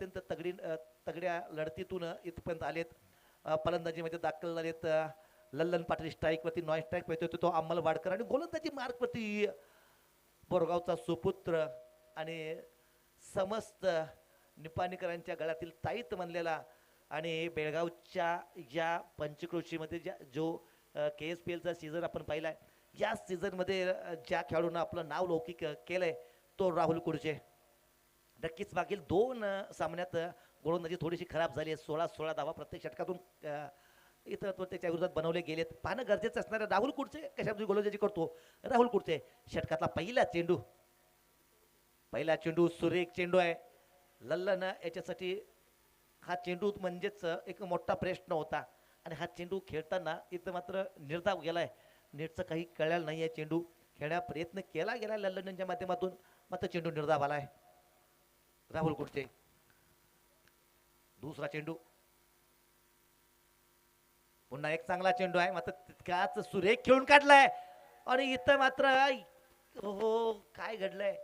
अत्यंत तगड्या लढतीतून इथपर्यंत आलेत. फलंदाजीमध्ये दाखल झालेत लल्लन पाटील. स्ट्राईकवरती नॉन स्ट्राईक होतो तो अंमल वाडकर आणि गोलंदाजी मार्कवरती बोरगावचा सुपुत्र आणि समस्त निपाणीकरांच्या गळ्यातील ताईत म्हणलेला आणि बेळगावच्या या पंचक्रोशीमध्ये जो KSPLचा सीझन आपण पाहिलाय, या सीझनमध्ये ज्या खेळाडूंना आपलं नाव लौकिक केलंय तो राहुल कुडचे. नक्कीच मागील 2 सामन्यात गोलंदाजी थोडीशी खराब झाली आहे. 16 धावा प्रत्येक षटकातून इतर तो त्याच्या विरोधात बनवले गेलेत. पाहणं गरजेचं असणारे राहुल कुडचे कशामध्ये गोलंदाजी करतो. राहुल कुडचे षटकातला पहिला चेंडू सुरेख चेंडू आहे. लल्लन याच्यासाठी हा चेंडू म्हणजेच एक मोठा प्रश्न होता आणि हा चेंडू खेळताना इथं मात्र निर्धाव गेलाय. नेटचं काही कळलेलं नाही आहे. चेंडू खेळण्याचा प्रयत्न केला गेला लल्लनच्या माध्यमातून, मात्र चेंडू निर्धाव आलाय. राहुल कुडचे दुसरा चेंडू, पुन्हा एक चांगला चेंडू आहे मात्र तितकाच सुरेख खेळून काढलाय आणि इथं मात्र हो काय घडलंय.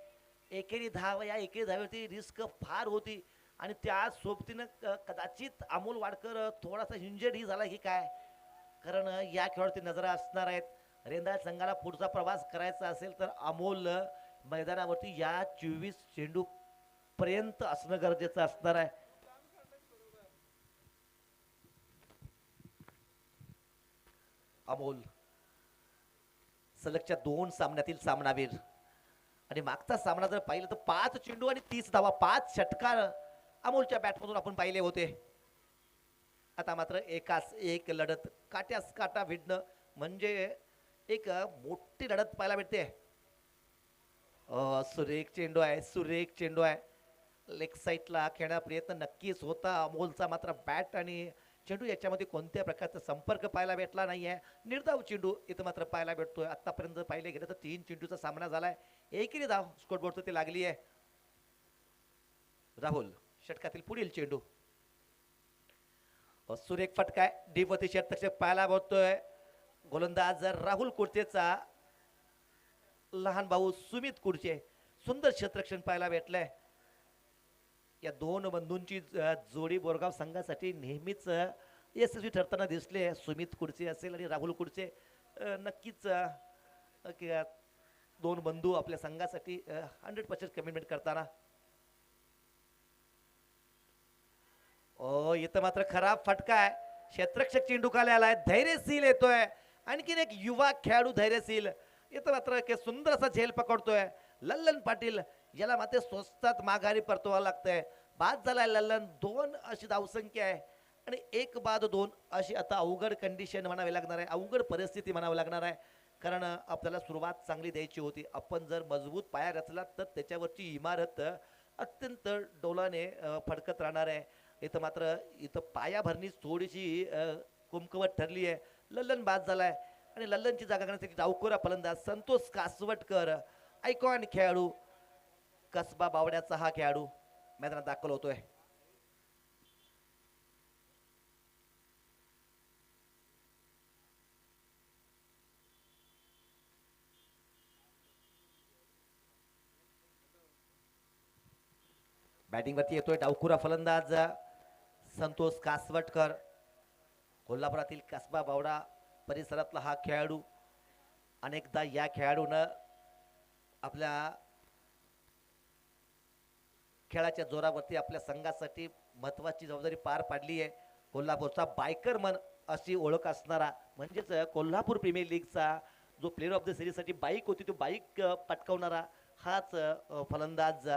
एकेरी धावेवरती रिस्क फार होती आणि त्या सोबतीनं कदाचित अमोल वाडकर थोडासा इंजर्ड ही झाला की काय, कारण या खेळावरती नजर असणार आहेत. रेंदाळ संघाला पुढचा प्रवास करायचा असेल तर अमोल मैदानावरती या 24 चेंडू पर्यंत असणं गरजेचं असणार आहे. अमोल सलगच्या 2 सामन्यातील सामनावीर आणि मागचा सामना जर पाहिलं तर 5 चेंडू आणि 30 धावा, 5 षटकार अमोलच्या बॅटमधून आपण पाहिले होते. आता मात्र एकास एक लढत, काट्यास काटा भिडणं म्हणजे एक मोठी लढत पाहायला भेटते. सुरेख चेंडू आहे. लेग साईडला खेळण्याचा प्रयत्न नक्कीच होता अमोलचा, मात्र बॅट आणि चेंडू याच्यामध्ये कोणत्या प्रकारचा संपर्क पाहायला भेटला नाहीये. निर्धाव चेंडू इथं मात्र पाहायला भेटतोय. आतापर्यंत पाहिले गेलं तर 3 चेंडूचा सामना झालाय. एकेरी धाव स्कोरबोर्डवर ती लागली आहे. राहुल षटकातील पुढील चेंडू, सुरेख फटकाय डीपवरती षटक पाहायला भेटतोय. गोलंदाज राहुल कुडचेचा लहान भाऊ सुमित कुडचे, सुंदर क्षेत्ररक्षण पाहायला भेटलंय. या 2 बंधूंची जोडी बोरगाव संघासाठी नेहमीच यशस्वी ठरताना दिसले. सुमित कुडचे असेल आणि राहुल कुडचे, नक्कीच 2 बंधू आपल्या संघासाठी 100% कमिटमेंट करताना. इथं मात्र खराब फटका आहे. क्षेत्ररक्षक चेंडू खाली आलाय. धैर्यशील येतोय, आणखीन एक युवा खेळाडू धैर्यशील. इथं मात्र सुंदर असा झेल पकडतोय लल्लन पाटील. याला मात्र स्वस्तात माघारी परतवावं लागतंय. बाद झालाय लल्लन. 2 अशी धावसंख्या आहे आणि 1 बाद 2 अशी आता अवघड कंडिशन म्हणावी लागणार आहे, अवघड परिस्थिती म्हणावी लागणार आहे. कारण आपल्याला सुरुवात चांगली द्यायची होती. आपण जर मजबूत पाया रचला तर त्याच्यावरची इमारत अत्यंत डोलाने फडकत राहणार आहे. इथं पायाभरणी थोडीशी कुमकवत ठरली आहे. लल्लन बाद झालाय आणि लल्लनची जागा करण्यासाठी डावखोरा फलंदाज संतोष कासवटकर, आयकॉन खेळाडू, कसबा बावड्याचा हा खेळाडू मैदानात दाखल होतोय. बॅटिंग वरती येतोय डावखुरा फलंदाज संतोष कासवटकर. कोल्हापुरातील कसबा बावडा परिसरातला हा खेळाडू. अनेकदा या खेळाडूनं आपल्या खेळाच्या जोरावरती आपल्या संघासाठी महत्वाची जबाबदारी पार पाडली आहे. कोल्हापूरचा बायकर मन अशी ओळख असणारा, म्हणजेच कोल्हापूर प्रीमियर लीगचा जो प्लेअर ऑफ द सिरीजसाठी बाईक होती तो बाईक पटकावणारा हाच फलंदाज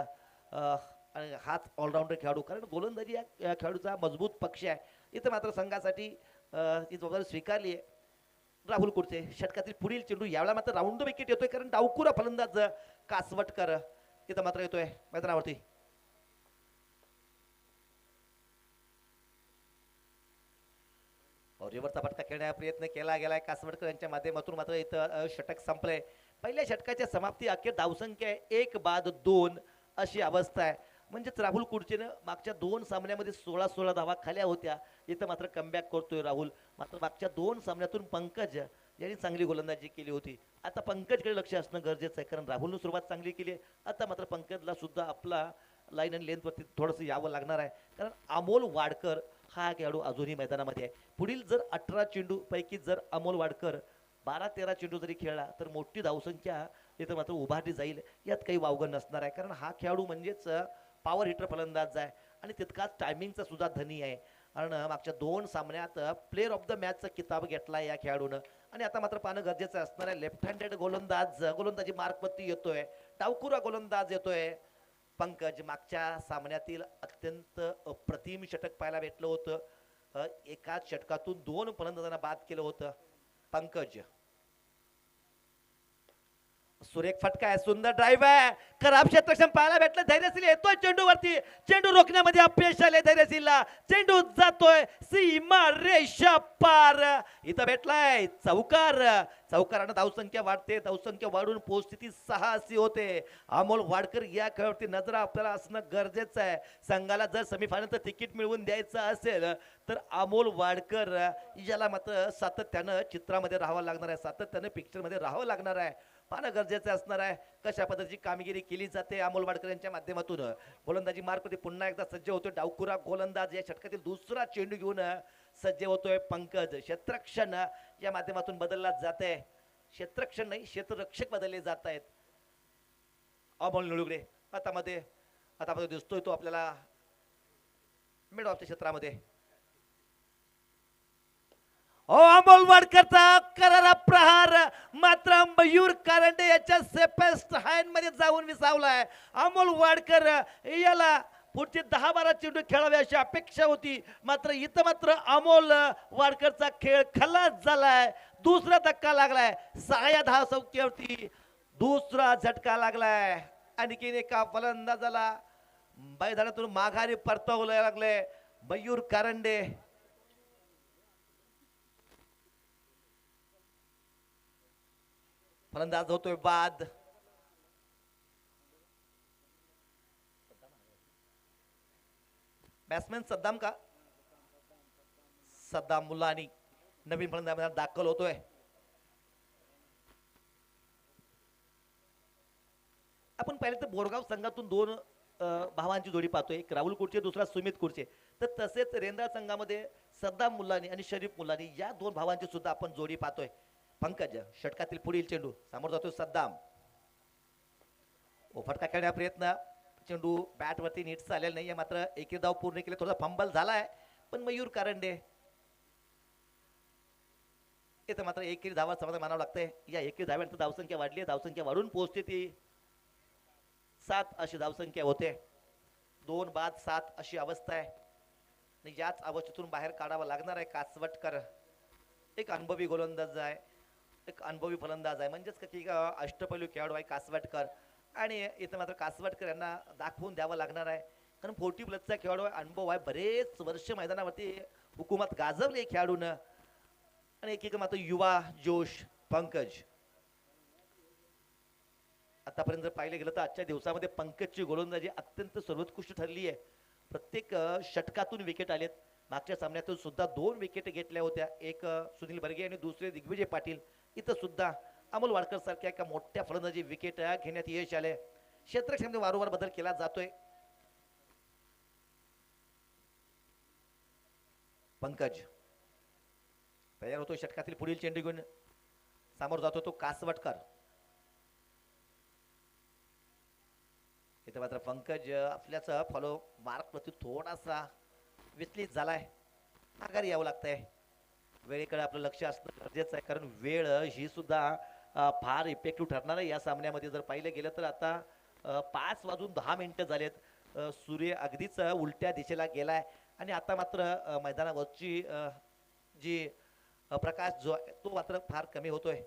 आणि हाच ऑलराऊंडर खेळाडू. कारण गोलंदाजी या खेळाडूचा मजबूत पक्ष आहे. इथं मात्र संघासाठी ही जबाबदारी स्वीकारली आहे. राहुल कुडचे षटकातील पुढील चेंडू, यावेळेला मात्र राऊंड विकेट येतोय कारण डावखुरा फलंदाज कासवटकर इथं मात्र येतोय मैदानावरती. रिव्हरचा फटका खेळण्याचा प्रयत्न केला गेलाय कासवटकर यांच्या माध्यमातून, मात्र इथं षटक संपलंय. पहिल्या षटकाच्या समाप्ती अखेर धावसंख्या आहे 1 बाद 2 अशी अवस्था आहे. म्हणजेच राहुल कुडचेनं मागच्या 2 सामन्यामध्ये 16 धावा खाल्या होत्या. इथं मात्र कमबॅक करतोय राहुल. मात्र मागच्या 2 सामन्यातून पंकज यांनी चांगली गोलंदाजी केली होती. आता पंकजकडे लक्ष असणं गरजेचं आहे कारण राहुलनं सुरुवात चांगली केली आहे. आता मात्र पंकजला सुद्धा आपला लाईन आणि लेंथवरती थोडंसं यावं लागणार आहे, कारण अमोल वाडकर हा खेळाडू अजूनही मैदानामध्ये आहे. पुढील जर 18 चेंडू पैकी जर अमोल वाडकर 12-13 चेंडू जरी खेळला तर मोठी धावसंख्या इथं मात्र उभारली जाईल, यात काही वावगं नसणार आहे. कारण हा खेळाडू म्हणजेच पॉवर हिटर फलंदाज आहे आणि तितकाच टायमिंगचा सुद्धा धनी आहे. कारण मागच्या 2 सामन्यात प्लेअर ऑफ द मॅचचा किताब घेतला या खेळाडूनं. आणि आता मात्र पाहणं गरजेचं असणार आहे. लेफ्ट हँडेड गोलंदाजी मार्कवरती येतोय, डावखुरा गोलंदाज येतोय पंकज. मागच्या सामन्यातील अत्यंत अप्रतिम षटक पाहायला भेटलं होतं. एकाच षटकातून 2 फलंदाजांना बाद केलं होतं पंकज. सुरेख फटका आहे, सुंदर ड्राईव्ह आहे, खराब क्षेत्रक्षण पाहायला भेटलं. धैर्यशील येतोय चेंडूवरती, चेंडू रोखण्यामध्ये अपयश आले धैर्यशीलला. चेंडू जातोय सीमा रेषा पार. इथं भेटलाय चौकार. चौकारानं धावसंख्या वाढते, धावसंख्या वाढून पोहोचस्थिती 6 अशी होते. अमोल वाडकर या खेळावरती नजर आपल्याला असणं गरजेचं आहे. संघाला जर सेमीफायनलचं तिकीट मिळवून द्यायचं असेल तर अमोल वाडकर याला मात्र सातत्यानं चित्रामध्ये राहावं लागणार आहे, सातत्यानं पिक्चरमध्ये राहावं लागणार आहे. पाहणं गरजेचं असणार आहे कशा पद्धतीची कामगिरी केली जाते अमोल वाडकर यांच्या माध्यमातून. गोलंदाजी मार्कमध्ये पुन्हा एकदा सज्ज होतोय डावखुरा गोलंदाज. या षटकातील दुसरा चेंडू घेऊन सज्ज होतोय पंकज. क्षेत्ररक्षण या माध्यमातून बदलला जात आहे. क्षेत्ररक्षण नाही, क्षेत्ररक्षक बदलले जात आहेत. अमोल निळुगडे आता दिसतोय तो आपल्याला मिड ऑफच्या क्षेत्रामध्ये. अमोल वाडकरचा करारा प्रहार मात्र मयूर कारंडे याच्या सेफेस्ट हँड मध्ये जाऊन विसावलाय. अमोल वाडकर याला पुढचे 10-12 चेंडू खेळावे अशी अपेक्षा होती, मात्र इथं मात्र अमोल वाडकरचा खेळ खलास झालाय. दुसरा धक्का लागलाय 6 धावसंख्येवरती, दुसरा झटका लागलाय. आणखीन एका फलंदाजाला मैदानातून माघारी परतवले लागले मयूर कारंडे. फलंदाज होतोय बाद. बॅट्समॅन सद्दाम का सद्दाम मुलानी नवीन फलंदाज दाखल होतोय. आपण पाहिलं तर बोरगाव संघातून 2 भावांची जोडी पाहतोय, एक राहुल कुडचे, दुसरा सुमित कुडचे. तर तसेच रेंदाळ संघामध्ये सद्दाम मुलानी आणि शरीफ मुलानी या 2 भावांची सुद्धा आपण जोडी पाहतोय. पंकज षटकातील पुढील चेंडू समोर जातोय सद्दाम. फटका खेळण्याचा प्रयत्न, चेंडू बॅट वरती नीट चालेल नाही, मात्र एके धाव पूर्ण केले. थोडा फंबल झालाय पण मयूर कारंडे इथं मात्र एकेरी धावा समाधान मानावं लागतंय. या एकेरी धाव्यांची धावसंख्या वाढली, धावसंख्या वाढून पोहोचते ती 7 अशी धावसंख्या होते. 2 बाद 7 अशी अवस्था आहे आणि याच अवस्थेतून बाहेर काढावं लागणार आहे कासवटकर. एक अनुभवी गोलंदाज आहे, एक अनुभवी फलंदाज आहे, म्हणजेच की अष्टपैलू खेळाडू आहे कासवटकर. आणि इथं मात्र कासवटकर यांना दाखवून द्यावं लागणार आहे, कारण 40+ खेळाडू आहे, अनुभव आहे, बरेच वर्ष मैदानावरती हुकूमत गाजवली खेळाडूनं. आणि एक मात्र युवा जोश पंकज. आतापर्यंत जर पाहिलं गेलं तर आजच्या दिवसामध्ये पंकजची गोलंदाजी अत्यंत सर्वोत्कृष्ट ठरली आहे. प्रत्येक षटकातून विकेट आलेत. मागच्या सामन्यातून सुद्धा 2 विकेट घेतल्या होत्या, एक सुनील बर्गे आणि दुसरे दिग्विजय पाटील. इथं सुद्धा अमोल वाडकर सारख्या एका मोठ्या फलंदाजी विकेट घेण्यात यश आले. क्षेत्रक्षमतेमध्ये वारंवार बदल केला जातोय. पंकज तयार होतो षटकातील पुढील चेंडू घेऊन, समोर जातो तो कासवटकर. इथे मात्र पंकज आपल्याचा फॉलो मार्क प्रति थोडासा विचलित झालाय, माघारी यावं लागतंय. वेळेकडे आपलं लक्ष असणं गरजेचं आहे, कारण वेळ ही सुद्धा फार इफेक्टिव्ह ठरणार आहे या सामन्यामध्ये. जर पाहिलं गेलं तर आता 5:10 झालेत. सूर्य अगदीच उलट्या दिशेला गेलाय आणि आता मात्र मैदानावरची जी प्रकाश जो आहे तो मात्र फार कमी होतोय.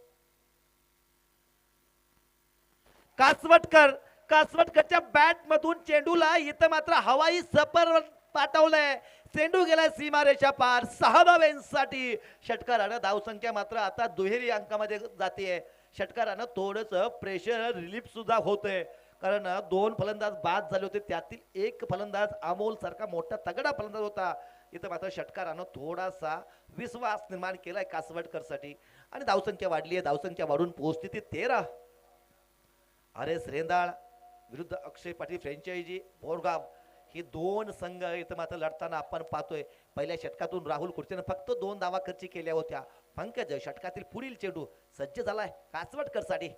कासवटकरच्या बॅट मधून चेंडूला इथं मात्र हवाई सफर पाठवलंय. चेंडू गेलाय सीमारेषा पार 6 धावांसाठी. षटकारानं धावसंख्या मात्र आता दुहेरी अंकामध्ये जाते. षटकारानं थोडस प्रेशर रिलीफ सुद्धा होतंय, कारण 2 फलंदाज बाद झाले होते, त्यातील एक फलंदाज अमोल सारखा मोठा तगडा फलंदाज होता. इथं मात्र षटकारानं थोडासा विश्वास निर्माण केलाय कासवटकरसाठी आणि धावसंख्या वाढली आहे. धावसंख्या वाढून पोहोचते ती 13. अरे रेंदाळ विरुद्ध अक्षय पाटील फ्रँचायझी बोरगाव. ही दोन संघ इथं मात्र लढताना आपण पाहतोय. पहिल्या षटकातून राहुल कुर्चेनं फक्त 2 धावा खर्ची केल्या होत्या. पंकज षटकातील पुढील चेंडू सज्ज झालाय कासवटकर साठी.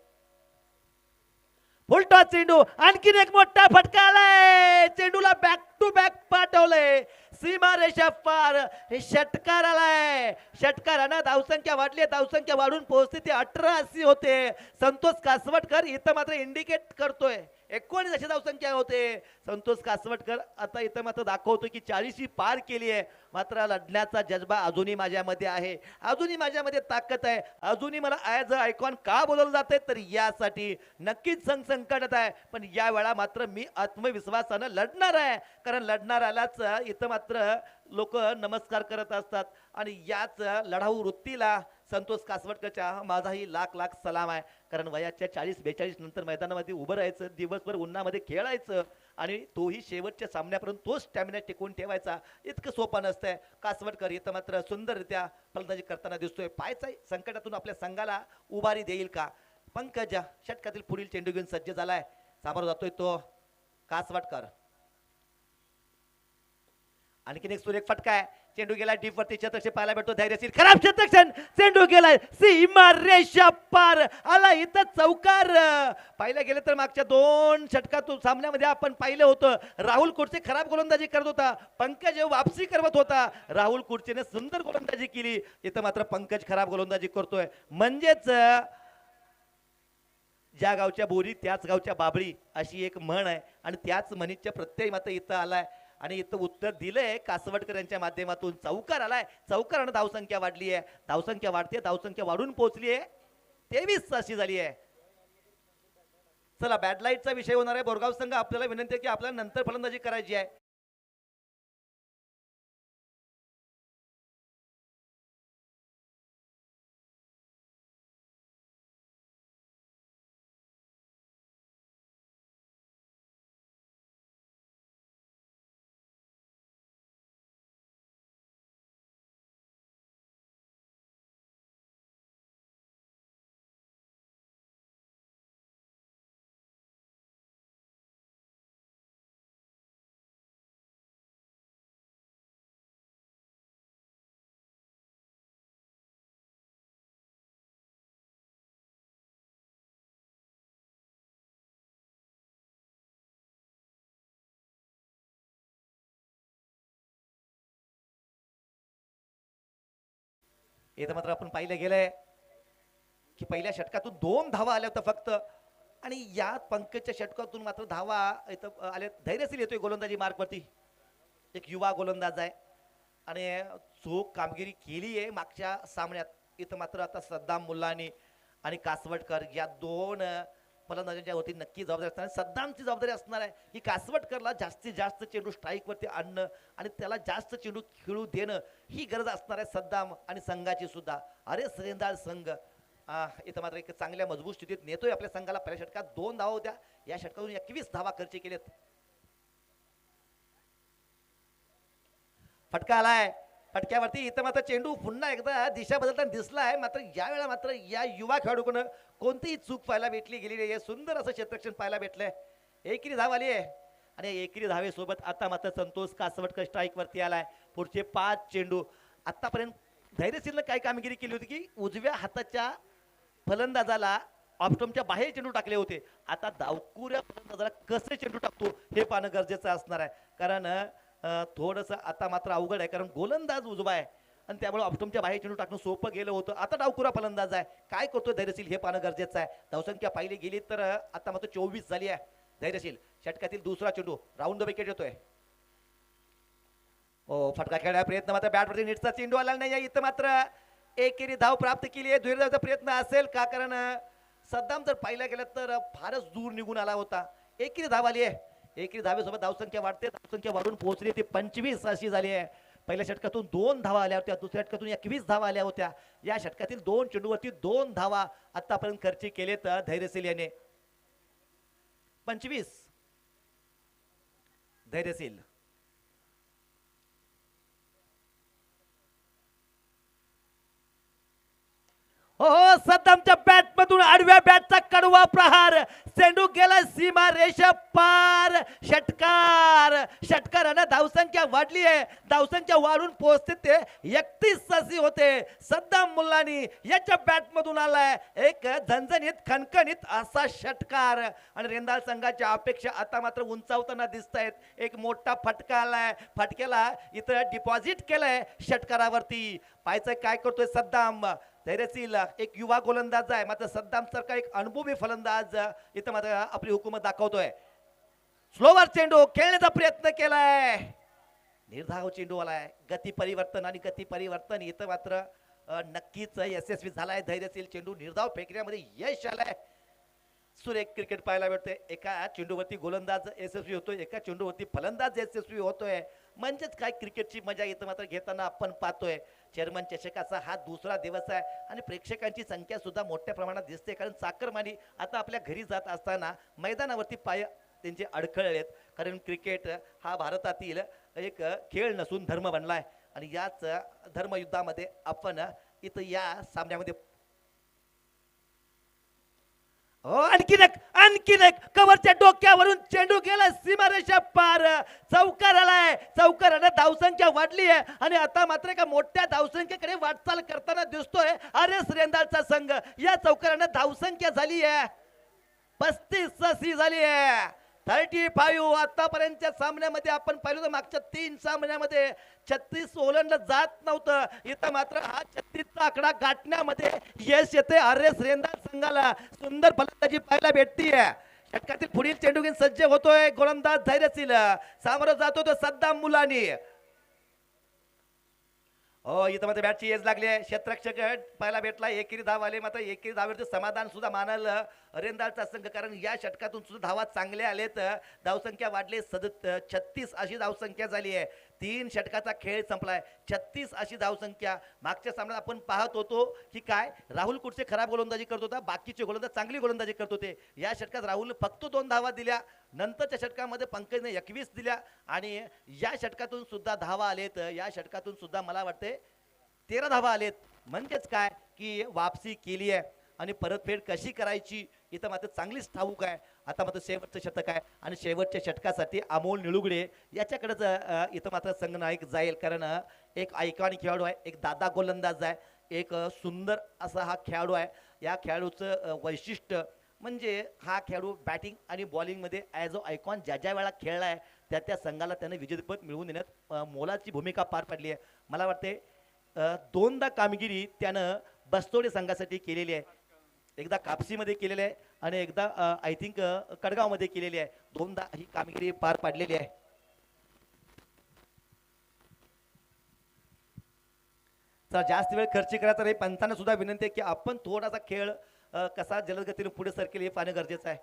फुलटॉस चेंडू, आणखीन एक मोठा फटका आलाय. चेंडूला बॅक टू बॅक पाठवलंय सीमारेषा पार. हे षटकार आलाय. षटकारानं धावसंख्या वाढली, धावसंख्या वाढून पोहोचते ते 18 होते. संतोष कासवटकर इथं मात्र इंडिकेट करतोय 19 अशी धावसंख्या होते. संतोष कासवटकर आता इथं मात्र दाखवतो की 40 ही पार केली आहे. मात्र लढण्याचा जज्बा अजूनही माझ्यामध्ये आहे, अजूनही माझ्यामध्ये ताकद आहे. अजूनही मला ॲज अ आयकॉन का बोलवलं जाते तर यासाठी नक्कीच संकटात आहे. पण या वेळा मात्र मी आत्मविश्वासानं लढणार आहे. कारण लढणाऱ्यालाच इथं मात्र लोक नमस्कार करत असतात. आणि याच लढाऊ वृत्तीला संतोष कासवटकरच्या माझाही लाख लाख सलाम आहे. कारण वयाच्या 40-42 नंतर मैदानामध्ये उभं राहायचं, दिवसभर उन्हामध्ये खेळायचं आणि तोही शेवटच्या सामन्यापर्यंत तो स्टॅमिना टिकवून ठेवायचा इतकं सोपं नसतंय. कासवटकर इथं मात्र सुंदररित्या फलंदाजी करताना दिसतोय. पायचा संकटातून आपल्या संघाला उभारी देईल का? पंकज षटकातील पुढील चेंडू घेऊन सज्ज झालाय. सामोर जातोय तो कासवटकर. आणखीन एक सुरेख फटका आहे. चेंडू गेला डीप वरती, क्षेत्रक्षण पाहायला भेटतो. धैर्यशील खराब क्षेत्रक्षण, चेंडू गेलाय सीमा रेषा पार. आला इथं चौकार. पाहिलं गेलं तर मागच्या 2 षटकातून सामन्यामध्ये आपण पाहिलं होतं राहुल कुर्चे खराब गोलंदाजी करत होता, पंकज वापसी करत होता. राहुल कुर्चेने सुंदर गोलंदाजी केली. इथं मात्र पंकज खराब गोलंदाजी करतोय. म्हणजेच ज्या गावच्या बोरी त्याच गावच्या बाबळी अशी एक म्हण आहे. आणि त्याच म्हणीच्या प्रत्यय मात्र इथं आलाय आणि इथं उत्तर दिलंय कासवटकर यांच्या माध्यमातून. चौकार आलाय. चौकारानं धावसंख्या वाढली आहे, धावसंख्या वाढते, धावसंख्या वाढून पोहोचली आहे 23 अशी झाली आहे. चला बॅड लाईटचा विषय होणार आहे. बोरगाव संघ आपल्याला विनंती आहे की आपल्याला नंतर फलंदाजी करायची आहे. इथं मात्र आपण पाहिलं गेलंय की पहिल्या षटकातून 2 धावा आल्या होत्या फक्त. आणि या पंकजच्या षटकातून मात्र धावा इथं आले. धैर्यशील येतोय गोलंदाजी मार्कवरती. एक युवा गोलंदाज आहे आणि चोख कामगिरी केली आहे मागच्या सामन्यात. इथं मात्र आता सद्दाम मुल्लानी आणि कासवटकर या 2 फलंदाजांच्या वरती नक्की जबाबदारी असणार. सद्दामची जबाबदारी असणार आहे की कासवटकरला जास्तीत जास्त चेंडू स्ट्राईक वरती आणणं आणि त्याला जास्त चेंडू खेळू देणं ही गरज असणार आहे सद्दाम आणि संघाची सुद्धा. अरे सरेंदार संघ इथं मात्र एक चांगल्या मजबूत स्थितीत नेतोय आपल्या संघाला. पहिल्या षटकात 2 धावा होत्या, या षटकातून 21 धावा खर्च केलेत. फटका आलाय. फटक्यावरती इथं मात्र चेंडू पुन्हा एकदा दिशा बदलताना दिसला आहे. मात्र यावेळेला मात्र या युवा खेळाडूकडून कोणतीही चूक पाहायला भेटली गेलेली आहे. सुंदर असं क्षेत्ररक्षण पाहायला भेटलंय. एकेरी धाव आली आहे आणि एकेरी धावेसोबत आता मात्र संतोष कासवटकर स्ट्राईक वरती आलाय. पुढचे 5 चेंडू. आतापर्यंत धैर्यशीलनं काय कामगिरी केली होती की उजव्या हाताच्या फलंदाजाला ऑप्टमच्या बाहेर चेंडू टाकले होते. आता डावकुऱ्या फलंदाजाला कसे चेंडू टाकतो हे पाहणं गरजेचं असणार आहे. कारण थोडंसं आता मात्र अवघड आहे, कारण गोलंदाज उजवा आहे आणि त्यामुळे ऑप्टमच्या बाहेर चेंडू टाकणं सोपं गेलं होतं. आता डावकुरा फलंदाज आहे, काय करतोय धैर्यशील हे पाहणं गरजेचं आहे. धावसंख्या पाहिली गेली तर आता मात्र 24 झाली आहे. धैर्यशील षटकातील दुसरा चेंडू राऊंड द विकेट येतोय. हो फटका खेळायचा प्रयत्न मात्र बॅटवरती नीटचा चेंडू आला नाही. इथं मात्र एकेरी धाव प्राप्त केली आहे. दुहेरी धावचा प्रयत्न असेल का? कारण सद्दाम जर पाहिला गेलं तर फारच दूर निघून आला होता. एकेरी धाव आली आहे. एकेरी धावेसोबत धावसंख्या वाढते, धावसंख्या वाढून पोहोचली ती 25 अशी झाली आहे. पहिल्या षटकातून 2 धावा आल्या होत्या, दुसऱ्या षटकातून 21 धावा आल्या होत्या. या षटकातील 2 चेंडूवरती 2 धावा आतापर्यंत खर्ची केलेत धैर्यशील याने. 25 धैर्यशील. हो सद्दामच्या बॅट मधून आडव्या बॅटचा कडवा प्रहार, चेंडू गेला सीमा रेषा पार, षटकार. षटकारानं धावसंख्या वाढली आहे, धावसंख्या वाढून पोहोचते ते 31 होते. सद्दाम मुल्लानी याच्या बॅट मधून आलाय एक झणझणीत खणखणीत असा षटकार. आणि रेंदाळ संघाच्या अपेक्षा आता मात्र उंचावताना दिसत आहेत. एक मोठा फटका आलाय, फटक्याला इथं डिपॉझिट केलंय षटकारावरती. पाहायचं काय करतोय सद्दाम. धैर्यशील एक युवा गोलंदाज आहे, मात्र सद्दाम सारखा एक अनुभवी फलंदाज इथं मात्र आपली हुकूमत दाखवतोय. स्लोवर चेंडू खेळण्याचा प्रयत्न केलाय, निर्धाव चेंडू आलाय. गती परिवर्तन आणि गती परिवर्तन इथं मात्र नक्कीच यशस्वी झालाय. धैर्यशील चेंडू निर्धाव फेकण्यामध्ये यश आलंय. सुरेख क्रिकेट पाहायला भेटते. एका चेंडूवरती गोलंदाज यशस्वी होतोय, एका चेंडूवरती फलंदाज यशस्वी होतोय. म्हणजेच काय क्रिकेटची मजा इथं मात्र घेताना आपण पाहतोय. चेअरमन चषकाचा हा दुसरा दिवस आहे आणि प्रेक्षकांची संख्या सुद्धा मोठ्या प्रमाणात दिसते. कारण चाकरमानी आता आपल्या घरी जात असताना मैदानावरती पाय त्यांचे अडखळलेत. कारण क्रिकेट हा भारतातील एक खेळ नसून धर्म बनलाय आणि याच धर्मयुद्धामध्ये आपण इथं या सामन्यामध्ये हो आणखीन एक कव्हरच्या डोक्यावरून चेंडू गेला सीमारेषा पार. चौकार आलाय, चौकाराने धावसंख्या वाढली आहे आणि आता मात्र एका मोठ्या धावसंख्येकडे वाटचाल करताना दिसतोय आर.एस. रेंदाळचा संघ. या चौकाराने धावसंख्या झाली आहे 35 झाली आहे. 35. आतापर्यंतच्या सामन्यामध्ये आपण पाहिलं तर मागच्या 3 सामन्यामध्ये 36 ओलांडलं जात नव्हतं. इथं मात्र हा 36चा आकडा गाठण्यामध्ये यश येते आर.एस. रेंदाळ संघाला. सुंदर फलंदाजी पाहायला भेटतीये. षटकातील पुढील चेंडू घेऊन सज्ज होतोय गोलंदाज धैर्यशील. सामोरं जातो तो सद्दाम मुलानी. हो इथं मध्ये बॅटची एज लागली आहे. क्षेत्ररक्षक पाहायला भेटला. एकेरी धाव आले, मात्र एकेरी धावेवरचं समाधान सुद्धा मानल रेंदाळचा संघ. कारण या षटकातून सुद्धा धावा चांगल्या आलेत. धावसंख्या वाढली 36 अशी धावसंख्या झाली आहे. 3 षटकाचा खेळ संपलाय. 36 अशी धावसंख्या. मागच्या सामन्यात आपण पाहत होतो की काय राहुल कुडसे खराब गोलंदाजी करत होता, बाकीचे गोलंदाज चांगली गोलंदाजी करत होते. या षटकात राहुल फक्त 2 धावा दिल्या. नंतरच्या षटकामध्ये पंकजने 21 दिल्या आणि या षटकातून सुद्धा धावा आलेत. या षटकातून सुद्धा मला वाटते 13 धावा आलेत. म्हणजेच काय की वापसी केली आहे आणि परतफेड कशी करायची इथं मात्र चांगलीच ठाऊक आहे. आता मात्र शेवटचं षटक आहे आणि शेवटच्या षटकासाठी अमोल निळुगडे याच्याकडेच इथं मात्र संघनायक जाईल. कारण एक आयकॉनिक खेळाडू आहे, एक दादा गोलंदाज आहे, एक सुंदर असा हा खेळाडू आहे. या खेळाडूचं वैशिष्ट्य म्हणजे हा खेळाडू बॅटिंग आणि बॉलिंगमध्ये ॲज अ आयकॉन ज्या वेळा खेळला आहे त्या संघाला त्याने विजेतेपद मिळवून देण्यात मोलाची भूमिका पार पाडली आहे. मला वाटते 2दा कामगिरी त्यानं बस्तोडे संघासाठी केलेली आहे. एकदा कापसीमध्ये केलेली आहे आणि एकदा आय थिंक कडगावमध्ये केलेली आहे. 2दा ही कामगिरी पार पाडलेली आहे. तर जास्त वेळ खर्च करायचा नाही. पंचांना सुद्धा विनंती आहे की आपण थोडासा खेळ कसा जलद गतीने पुढे सरकेल हे पाहणं गरजेचं आहे.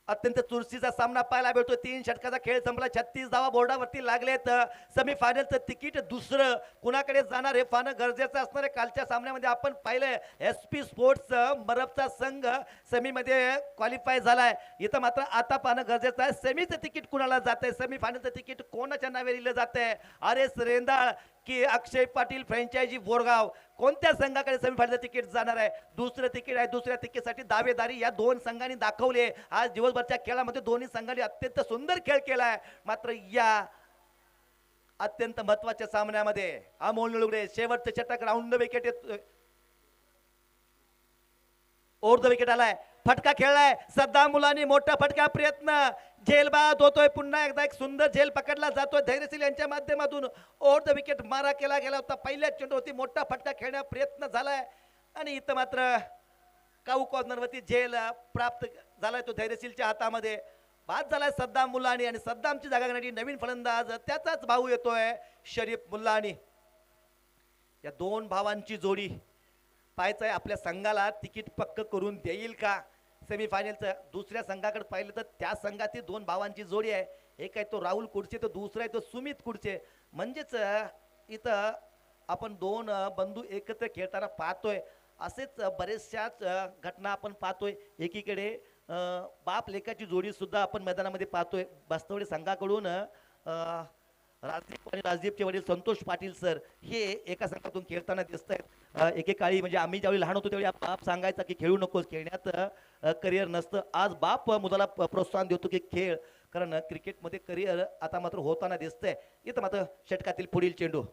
अत्यंत चुरशीचा सामना पाहायला भेटतो. 3 षटकाचा खेळ संपला. 36 धावा बोर्डावरती लागलेत. सेमीफायनलचं तिकीट दुसरं कुणाकडे जाणार हे पाहणं गरजेचं असणार आहे. कालच्या सामन्यामध्ये आपण पाहिलंय SP स्पोर्ट्स मरबचा संघ सेमीमध्ये क्वालिफाय झालाय. इथं मात्र आता पाहणं गरजेचं आहे सेमीचं तिकीट कुणाला जातंय, सेमीफायनलचं तिकीट कोणाच्या नावे लिहिलं जातंय. आर.एस. रेंदाळ की अक्षय पाटील फ्रँचायझी बोरगाव, कोणत्या संघाकडे सेमीफायनलचं तिकीट जाणार आहे. दुसरं तिकीट आहे. दुसऱ्या तिकीटसाठी दावेदारी या 2 संघांनी दाखवली. आज दिवसभरच्या खेळामध्ये दोन्ही संघांनी अत्यंत सुंदर खेळ केलाय. मात्र या अत्यंत महत्वाच्या सामन्यामध्ये अमोल निळुगडे शेवटचे षटक round wicket over the wicket आलाय. फटका खेळलाय सद्दाम मुलानी. मोठा फटका प्रयत्न झेलबाद होतोय. पुन्हा एकदा एक सुंदर झेल पकडला जातोय धैर्यशील यांच्या माध्यमातून. ओव्हर द विकेट मारा केला गेला होता. पहिल्या चेंडूवरती मोठा फटका खेळण्या प्रयत्न झालाय आणि इथं मात्र काऊ कॉर्नरवरती झेल प्राप्त झालाय तो धैर्यशीलच्या हातामध्ये. बाद झालाय सद्दाम मुलानी आणि सद्दामची जागा घेण्यासाठी नवीन फलंदाज त्याचाच भाऊ येतोय शरीफ मुल्लानी. या 2 भावांची जोडी पाहायचंय आपल्या संघाला तिकीट पक्क करून देईल का सेमीफायनलचं. दुसऱ्या संघाकडे पाहिलं तर त्या संघातील 2 भावांची जोडी आहे. एक आहे तो राहुल कुडचे, तो दुसरा आहे तो सुमित कुडचे. म्हणजेच इथं आपण 2 बंधू एकत्र खेळताना पाहतोय. असेच बरेचशाच घटना आपण पाहतोय. एकीकडे बाप लेकाची जोडी सुद्धा आपण मैदानामध्ये पाहतोय. बस्तवडे संघाकडून राजदीप आणि राजदीपचे वडील संतोष पाटील सर हे एका संघातून खेळताना दिसत आहेत. एकेकाळी म्हणजे आम्ही ज्यावेळी लहान होतो त्यावेळी बाप सांगायचा की खेळू नकोस, खेळण्यात करिअर नसतं. आज बाप मुलाला प्रोत्साहन देतो की खेळ, कारण क्रिकेटमध्ये करिअर आता मात्र होताना दिसतंय. इथं मात्र षटकातील पुढील चेंडू.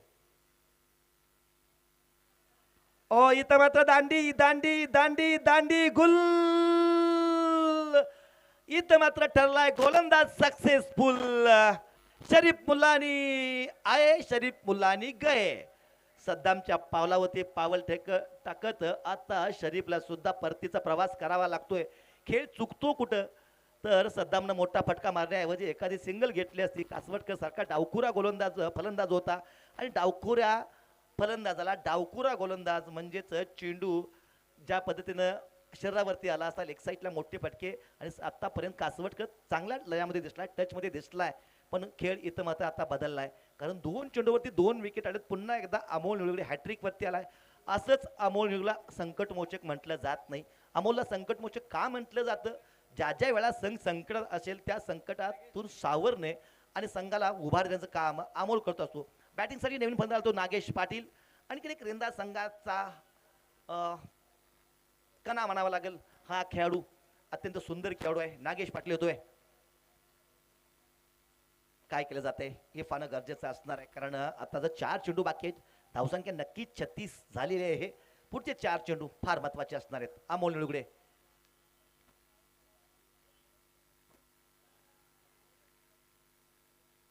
ओ इथं मात्र दांडी दांडी दांडी दांडी गुल. इथं मात्र ठरलाय गोलंदाज सक्सेसफुल. शरीफ मुलानी आये, शरीफ मुलानी गए. सद्दामच्या पावलावरती पावल टाकत आता शरीफला सुद्धा परतीचा प्रवास करावा लागतोय. खेळ चुकतो कुठं तर सद्दामनं मोठा फटका मारण्याऐवजी एखादी सिंगल घेतली असती. कासवटकर सारखा डावखुरा गोलंदाज फलंदाज होता आणि डावखुऱ्या फलंदाजाला डावखुरा गोलंदाज म्हणजेच चेंडू ज्या पद्धतीनं शरीरावरती आला असता लेग साईडला मोठे फटके. आणि आतापर्यंत कासवटकर चांगल्या लयामध्ये दिसलाय, टचमध्ये दिसलाय, पण खेळ इथं मात्र आता बदललाय, कारण 2 चेंडूवरती 2 विकेट आलेत. पुन्हा एकदा अमोल निळगुडे हॅट्रिक वरती आलाय. असंच अमोल निळगुडेला संकटमोचक म्हटलं जात नाही. अमोलला संकटमोचक का म्हटलं जातं? ज्या ज्या वेळा संघ संकटात असेल त्या संकटातून सावरणे आणि संघाला उभार देण्याचं काम अमोल करत असतो. बॅटिंगसाठी नवीन फलंदाज आला तो नागेश पाटील. आणखीन एक रेंदा संघाचा कणा म्हणावा लागेल. हा खेळाडू अत्यंत सुंदर खेळाडू आहे, नागेश पाटील होतोय. काय केलं जाते हे फार गरजेचं असणार आहे, कारण आता जर 4 चेंडू बाकी आहेत, धावसंख्या नक्कीच 36 झालेली आहे. पुढचे 4 चेंडू फार महत्वाचे असणार आहेत. अमोल निळगुडे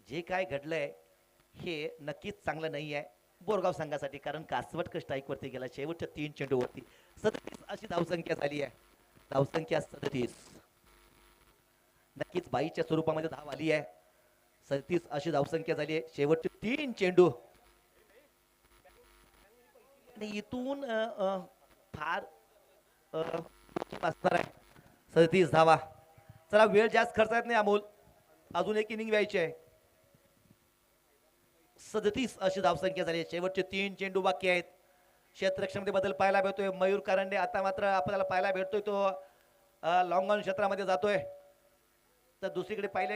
जे काय घडलंय हे नक्कीच चांगलं नाही आहे बोरगाव संघासाठी, कारण कासवटकर स्ट्राईक वरती गेला शेवटच्या 3 चेंडूवरती. 37 अशी धावसंख्या झाली आहे. धावसंख्या 37 नक्कीच बाईच्या स्वरूपामध्ये धाव आली आहे. 37 अशी धावसंख्या झाली आहे शेवटचे 3 चेंडू. आणि इथून फार असणार आहे 37 धावा. चला वेळ जास्त खर्चायत नाही अमोल, अजून एक इनिंग व्हायची आहे. 37 अशी धावसंख्या झाली. शेवटचे 3 चेंडू बाकी आहेत. क्षेत्ररक्षणामध्ये बदल पाहायला भेटतोय. मयूर करंडे आता मात्र आपल्याला पाहायला भेटतोय तो लॉंग ऑन क्षेत्रामध्ये जातोय. तर दुसरीकडे पाहिलं